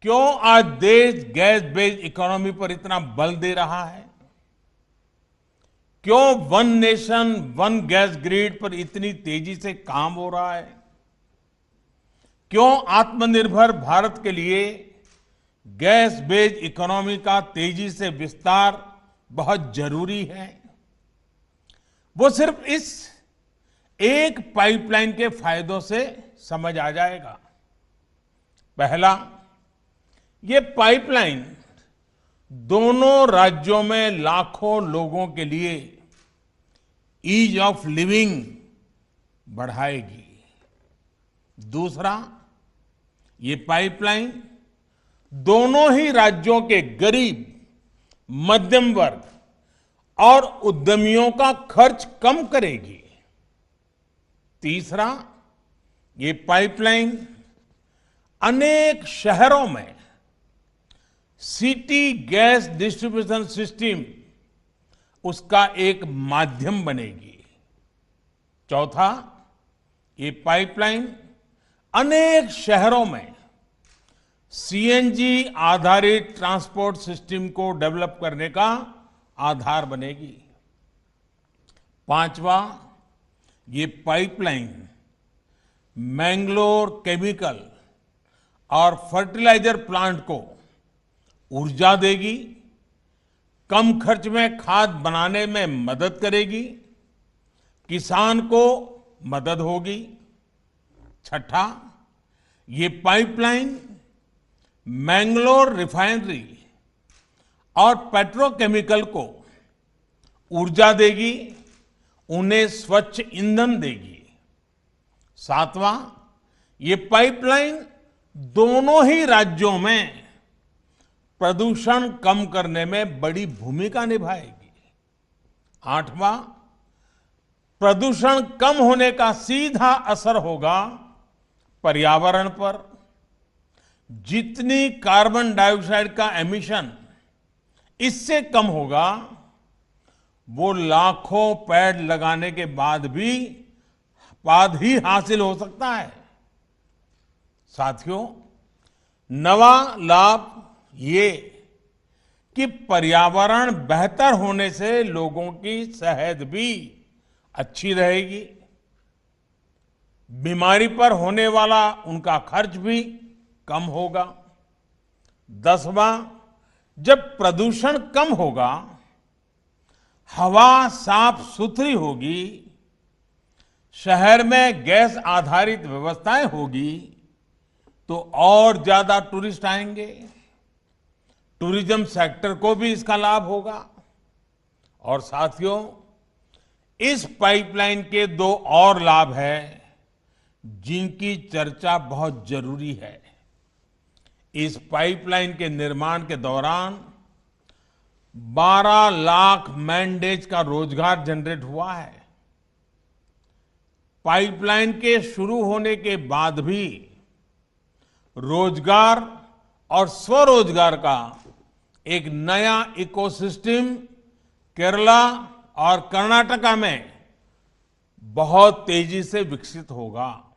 क्यों आज देश गैस बेस्ड इकोनॉमी पर इतना बल दे रहा है? क्यों one nation one gas grid पर इतनी तेजी से काम हो रहा है? क्यों आत्मनिर्भर भारत के लिए गैस बेस्ड इकोनॉमी का तेजी से विस्तार बहुत जरूरी है? वो सिर्फ इस एक पाइपलाइन के फायदों से समझ आ जाएगा। पहला, ये पाइपलाइन दोनों राज्यों में लाखों लोगों के लिए ईज ऑफ लिविंग बढ़ाएगी। दूसरा, ये पाइपलाइन दोनों ही राज्यों के गरीब, मध्यम वर्ग और उद्यमियों का खर्च कम करेगी। तीसरा, ये पाइपलाइन अनेक शहरों में सिटी गैस डिस्ट्रीब्यूशन सिस्टम उसका एक माध्यम बनेगी। चौथा, ये पाइपलाइन अनेक शहरों में सीएनजी आधारित ट्रांसपोर्ट सिस्टम को डेवलप करने का आधार बनेगी। पांचवा, ये पाइपलाइन मैंगलोर केमिकल और फर्टिलाइजर प्लांट को ऊर्जा देगी, कम खर्च में खाद बनाने में मदद करेगी, किसान को मदद होगी। छठा, ये पाइपलाइन मैंगलोर रिफाइनरी और पेट्रोकेमिकल को ऊर्जा देगी, उन्हें स्वच्छ ईंधन देगी। सातवां, ये पाइपलाइन दोनों ही राज्यों में प्रदूषण कम करने में बड़ी भूमिका निभाएगी। आठवां, प्रदूषण कम होने का सीधा असर होगा पर्यावरण पर। जितनी कार्बन डाइऑक्साइड का एमिशन इससे कम होगा, वो लाखों पेड़ लगाने के बाद ही हासिल हो सकता है। साथियों, नवा लाभ ये कि पर्यावरण बेहतर होने से लोगों की सेहत भी अच्छी रहेगी, बीमारी पर होने वाला उनका खर्च भी कम होगा। 10वां, जब प्रदूषण कम होगा, हवा साफ सुथरी होगी, शहर में गैस आधारित व्यवस्थाएं होगी, तो और ज्यादा टूरिस्ट आएंगे, टूरिज्म सेक्टर को भी इसका लाभ होगा। और साथियों, इस पाइपलाइन के दो और लाभ हैं जिनकी चर्चा बहुत जरूरी है। इस पाइपलाइन के निर्माण के दौरान 12 लाख मैन डेज का रोजगार जनरेट हुआ है। पाइपलाइन के शुरू होने के बाद भी रोजगार और स्वरोजगार का एक नया इकोसिस्टम केरला और कर्नाटका में बहुत तेजी से विकसित होगा।